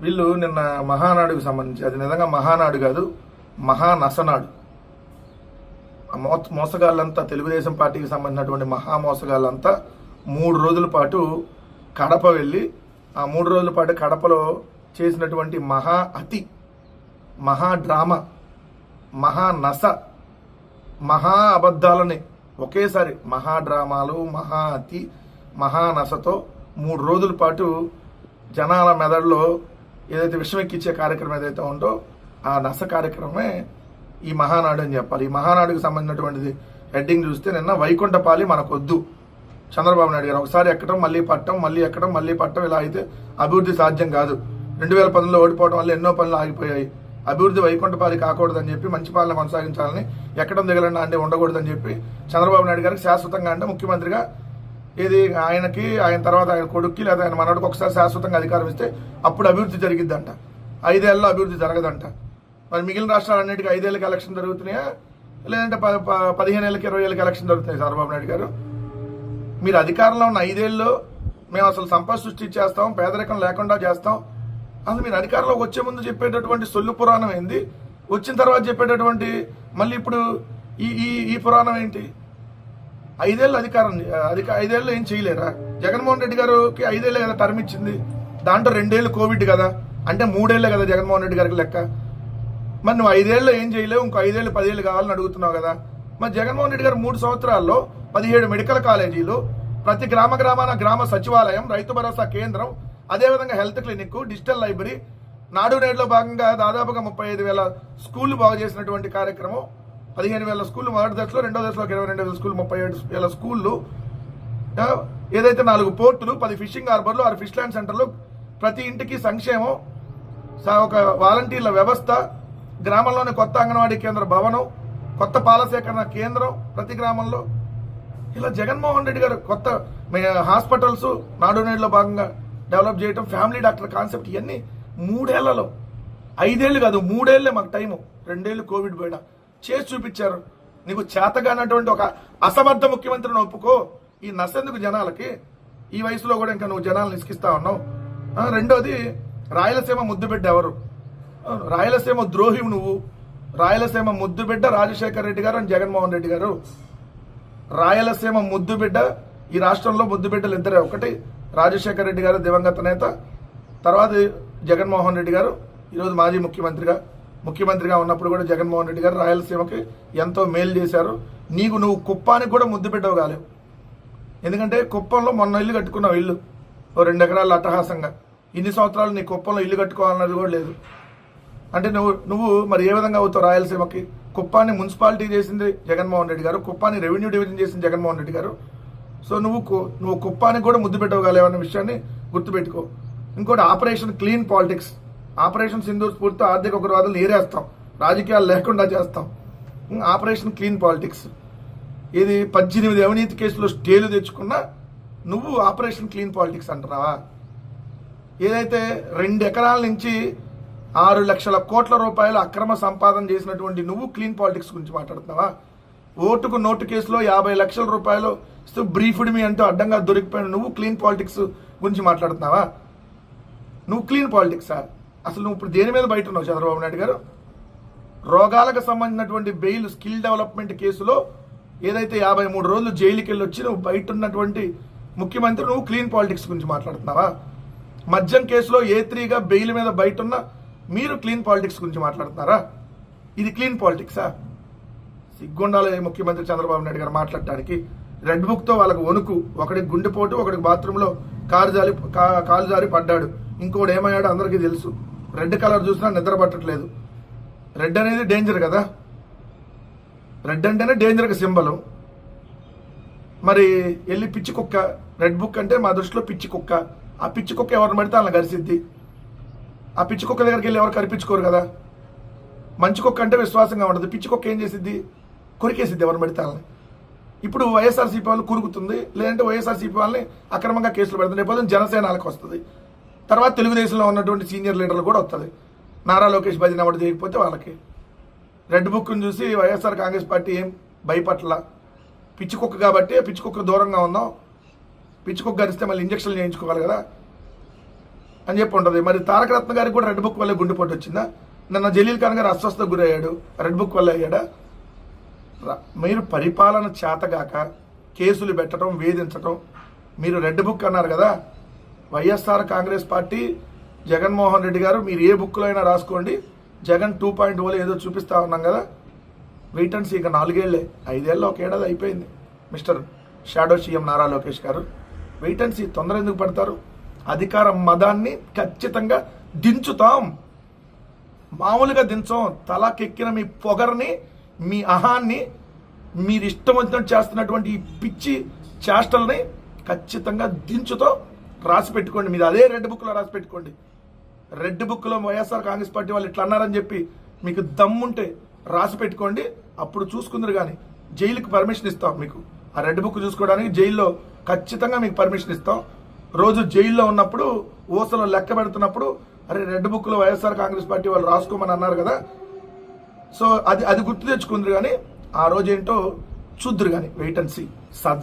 వీళ్ళు నిన్న మహానాడుకు సంబంధించి, అది నిజంగా మహానాడు కాదు, మహానసనాడు. మోసగాళ్ళంతా, తెలుగుదేశం పార్టీకి సంబంధించినటువంటి మోసగాళ్ళంతా 3 రోజుల పాటు కడప వెళ్ళి ఆ 3 రోజుల పాటు కడపలో చేసినటువంటి మహా డ్రామా, మహానస, మహా అబద్ధాలని ఒకేసారి మహా డ్రామాలు, మహానసతో 3 రోజుల పాటు జనాల మెదడులో ఏదైతే విషం ఎక్కించే కార్యక్రమం ఏదైతే ఉందో ఆ నస కార్యక్రమమే ఈ మహానాడు అని చెప్పాలి. ఈ మహానాడుకు సంబంధించినటువంటిది హెడ్డింగ్ చూస్తే నిన్న వైకుంఠపాలి మనకొద్దు, చంద్రబాబు నాయుడు గారు ఒకసారి ఎక్కడం మళ్ళీ పట్టడం, మళ్ళీ ఎక్కడం మళ్ళీ పట్టడం, ఇలా అయితే అభివృద్ధి సాధ్యం కాదు. 2010లో ఓడిపోవడం వల్ల ఎన్నో పనులు ఆగిపోయాయి. అభివృద్ధి వైకుంఠపాలి కాకూడదని చెప్పి మంచి పాలన కొనసాగించాలని, ఎక్కడం దిగలండి అంటే ఉండకూడదని చెప్పి చంద్రబాబు నాయుడు గారికి శాశ్వతంగా అంటే ముఖ్యమంత్రిగా ఆయన తర్వాత ఆయన కొడుక్కి లేదా ఆయన మనవడికి ఒకసారి శాశ్వతంగా అధికారం ఇస్తే అప్పుడు అభివృద్ధి జరిగిద్దంట. 5 ఏళ్ళలో అభివృద్ధి జరగదంట. మరి మిగిలిన రాష్ట్రాలన్నిటికీ 5 ఏళ్ళకి ఎలక్షన్ జరుగుతున్నాయా, లేదంటే 15 ఏళ్ళకి 20 ఏళ్ళకి ఎలక్షన్ జరుగుతున్నాయి? చంద్రబాబు నాయుడు గారు, మీరు అధికారంలో ఉన్న 5 ఏళ్ళలో మేము అసలు సంపద సృష్టించేస్తాం, పేదరికం లేకుండా చేస్తాం, అసలు మీరు అధికారంలోకి వచ్చే ముందు చెప్పేటటువంటి సొల్లు పురాణం ఏంది, వచ్చిన తర్వాత చెప్పేటటువంటి మళ్ళీ ఇప్పుడు ఈ పురాణం ఏంటి? 5 ఏళ్ళు అధికారం, 5 ఏళ్ళు ఏం చేయలేరా? జగన్మోహన్ రెడ్డి గారికి 5 ఏళ్ళే కదా టర్మ్ ఇచ్చింది, దాంట్లో 2 ఏళ్ళు కోవిడ్ కదా, అంటే 3 ఏళ్లే కదా జగన్మోహన్ రెడ్డి గారికి లెక్క. మరి నువ్వు 5 ఏళ్ళు ఏం చేయలేవు, ఇంకో 5 ఏళ్ళు 10 ఏళ్ళు కావాలని అడుగుతున్నావు కదా. మరి జగన్మోహన్ రెడ్డి గారు 3 సంవత్సరాల్లో 17 మెడికల్ కాలేజీలు, ప్రతి గ్రామాన గ్రామ సచివాలయం, రైతు భరోసా కేంద్రం, అదేవిధంగా హెల్త్ క్లినిక్, డిజిటల్ లైబ్రరీ, నాడు నేడులో భాగంగా దాదాపుగా 35,000 స్కూళ్లు బాగు చేసినటువంటి కార్యక్రమం. 15,000 స్కూళ్ళు మొదటి దశలో, రెండో దశలో 22,000 స్కూళ్ళు, 37,000 స్కూళ్ళు, ఏదైతే 4 పోర్టులు, 10 ఫిషింగ్ హార్బర్లు, 6 ఫిష్ ల్యాండ్ సెంటర్లు, ప్రతి ఇంటికి సంక్షేమం, ఒక వాలంటీర్ల వ్యవస్థ, గ్రామంలోని కొత్త అంగన్వాడీ కేంద్ర భవనం, కొత్త పాల సేకరణ కేంద్రం ప్రతి గ్రామంలో, ఇలా జగన్మోహన్ రెడ్డి గారు కొత్త హాస్పిటల్స్ నాడు నేడులో భాగంగా డెవలప్ చేయడం, ఫ్యామిలీ డాక్టర్ కాన్సెప్ట్, ఇవన్నీ 3 ఏళ్లలో, 5 ఏళ్ళు కాదు 3 ఏళ్లే మాకు టైము, 2 ఏళ్ళు కోవిడ్ పోయినా చేసి చూపించారు. నీకు చేతగానటువంటి ఒక అసమర్థ ముఖ్యమంత్రిని ఒప్పుకో. ఈ నసెందుకు జనాలకి? ఈ వయసులో కూడా ఇంకా నువ్వు జనాలను ఇసుకిస్తా ఉన్నావు. రెండోది, రాయలసీమ ముద్దుబిడ్డ ఎవరు? రాయలసీమ ద్రోహి నువ్వు. రాయలసీమ ముద్దుబిడ్డ రాజశేఖర రెడ్డి గారు అండ్ జగన్మోహన్ రెడ్డి గారు. రాయలసీమ ముద్దుబిడ్డ, ఈ రాష్ట్రంలో ముద్దుబిడ్డలు ఇద్దరే, ఒకటి రాజశేఖర రెడ్డి గారు దివంగత నేత, తర్వాత జగన్మోహన్ రెడ్డి గారు ఈరోజు మాజీ ముఖ్యమంత్రిగా ఉన్నప్పుడు కూడా జగన్మోహన్ రెడ్డి గారు రాయలసీమకి ఎంతో మేలు చేశారు. నువ్వు కుప్పానికి కూడా ముద్దు బిడ్డవు కాలేవు. ఎందుకంటే కుప్పంలో మొన్న ఇల్లు కట్టుకున్నావు, ఇల్లు 2 ఎకరాలు అట్టహాసంగా. ఇన్ని సంవత్సరాలు నీ కుప్పంలో ఇల్లు కట్టుకోవాలన్నది కూడా లేదు. అంటే నువ్వు మరి ఏ విధంగా అవుతావు రాయలసీమకి? కుప్పాన్ని మున్సిపాలిటీ చేసింది జగన్మోహన్ రెడ్డి గారు, కుప్పాన్ని రెవెన్యూ డివిజన్ చేసింది జగన్మోహన్ రెడ్డి గారు. సో నువ్వు కుప్పానికి కూడా ముద్దు పెట్టవగలేవన్న విషయాన్ని గుర్తుపెట్టుకో. ఇంకోటి, operation clean politics, operation Sindoor స్ఫూర్తితో ఆర్థిక ఉగ్రవాదులు ఏరేస్తాం, రాజకీయాలు లేకుండా చేస్తాం. ఆపరేషన్ క్లీన్ పాలిటిక్స్, ఇది 18 అవినీతి కేసులో స్టేలు తెచ్చుకున్నా నువ్వు ఆపరేషన్ క్లీన్ పాలిటిక్స్ అంటున్నావా? ఏదైతే 2 ఎకరాల నుంచి 6 లక్షల కోట్ల రూపాయల అక్రమ సంపాదన చేసినటువంటి నువ్వు క్లీన్ పాలిటిక్స్ గురించి మాట్లాడుతున్నావా? ఓటుకు నోటు కేసులో 50 లక్షల రూపాయలు బ్రీఫ్డ్ మీ అంటూ అడ్డంగా దొరికిపోయిన నువ్వు క్లీన్ పాలిటిక్స్ గురించి మాట్లాడుతున్నావా? నువ్వు క్లీన్ పాలిటిక్సా? అసలు నువ్వు ఇప్పుడు దేని మీద బయట ఉన్నావు చంద్రబాబు నాయుడు గారు? రోగాలకు సంబంధించినటువంటి బెయిల్ స్కిల్ డెవలప్మెంట్ కేసులో ఏదైతే 53 రోజులు జైలుకి వెళ్ళి వచ్చి నువ్వు బయట ఉన్నటువంటి ముఖ్యమంత్రి, నువ్వు క్లీన్ పాలిటిక్స్ గురించి మాట్లాడుతున్నావా? మద్యం కేసులో A3గా బెయిల్ మీద బయట ఉన్న మీరు క్లీన్ పాలిటిక్స్ గురించి మాట్లాడుతున్నారా? ఇది క్లీన్ పాలిటిక్సా? సిగ్గుండాలి ముఖ్యమంత్రి చంద్రబాబు నాయుడు గారు మాట్లాడటానికి. రెడ్ బుక్తో వాళ్ళకు వణుకు, ఒకడికి గుండెపోటు, ఒకడికి బాత్రూంలో కాలు జారి పడ్డాడు, ఇంకోటి ఏమయ్యాడో అందరికీ తెలుసు. రెడ్ కలర్ చూసినా నిద్ర పట్టట్లేదు. రెడ్ అనేది డేంజర్ కదా, రెడ్ అంటేనే డేంజర్కి సింబలు. మరి వెళ్ళి పిచ్చి కుక్క, రెడ్ బుక్ అంటే మా దృష్టిలో పిచ్చి కుక్క. ఆ పిచ్చి కుక్క ఎవరిని పడితే వాళ్ళని కరిసిద్ది. ఆ పిచ్చి కుక్క దగ్గరికి వెళ్ళి ఎవరు కరిపించుకోరు కదా. మంచి కుక్క అంటే విశ్వాసంగా ఉండదు, పిచ్చి కుక్క ఏం చేసిద్ది? కొరికేసిద్ది ఎవరిని పడితే వాళ్ళని. ఇప్పుడు వైఎస్ఆర్సీపీ వాళ్ళు కురుకుతుంది, లేదంటే వైఎస్ఆర్సీపీ వాళ్ళని అక్రమంగా కేసులు పెడుతుంది. రేపు జనసేనలకు వస్తుంది, తర్వాత తెలుగుదేశంలో ఉన్నటువంటి సీనియర్ లీడర్లు కూడా వస్తుంది. నారా లోకేష్ భజన ఎవరు చేయకపోతే వాళ్ళకి. రెడ్ బుక్ను చూసి వైఎస్ఆర్ కాంగ్రెస్ పార్టీ ఏం భయపట్ల. పిచ్చి కుక్క కాబట్టి పిచ్చి కుక్క దూరంగా ఉందాం, పిచ్చి కుక్క గరిస్తే మళ్ళీ ఇంజక్షన్లు చేయించుకోవాలి కదా. అని చెప్పి ఉంటుంది. మరి తారక రత్న గారికి కూడా రెడ్ బుక్ వల్ల గుండెపోటు వచ్చిందా? నిన్న జలీల్ ఖాన్ గారు అస్వస్థకు గురయ్యాడు, రెడ్ బుక్ వల్ల అయ్యాడా? మీరు పరిపాలన చేతగాక కేసులు పెట్టడం, వేధించడం, మీరు రెడ్ బుక్ అన్నారు కదా. వైఎస్ఆర్ కాంగ్రెస్ పార్టీ, జగన్మోహన్ రెడ్డి గారు, మీరు ఏ బుక్లో అయినా రాసుకోండి, జగన్ 2.0 ఏదో చూపిస్తా ఉన్నాం కదా. Wait and see. ఇక 4 ఏళ్లే, 5 ఏళ్ళలో 1 ఏడాది అయిపోయింది mister shadow CM Nara Lokesh గారు. Wait and see. తొందర ఎందుకు పడతారు? అధికార మదాన్ని ఖచ్చితంగా దించుతాం, మామూలుగా దించం. తలకెక్కిన మీ పొగర్ని, మీ అహాన్ని, మీరు ఇష్టం వచ్చినట్టు చేస్తున్నటువంటి ఈ పిచ్చి చేష్టల్ని ఖచ్చితంగా దించుతో రాసి పెట్టుకోండి. మీరు అదే రెడ్ బుక్లో రాసి పెట్టుకోండి. రెడ్ బుక్లో వైఎస్ఆర్ కాంగ్రెస్ పార్టీ వాళ్ళు ఇట్లా అన్నారని చెప్పి మీకు దమ్ముంటే రాసి పెట్టుకోండి. అప్పుడు చూసుకుందరు. కానీ జైలుకి పర్మిషన్ ఇస్తాం మీకు. ఆ రెడ్ బుక్ చూసుకోవడానికి జైల్లో ఖచ్చితంగా మీకు పర్మిషన్ ఇస్తాం. రోజు జైల్లో ఉన్నప్పుడు, ఊసలో లెక్క పెడుతున్నప్పుడు, అరే రెడ్ బుక్లో వైఎస్ఆర్ కాంగ్రెస్ పార్టీ వాళ్ళు రాసుకోమని అన్నారు కదా, సో అది గుర్తు తెచ్చుకుందరు. కానీ ఆ రోజు ఏంటో చూద్దరు. కానీ వెయిట్ అండ్ సీ.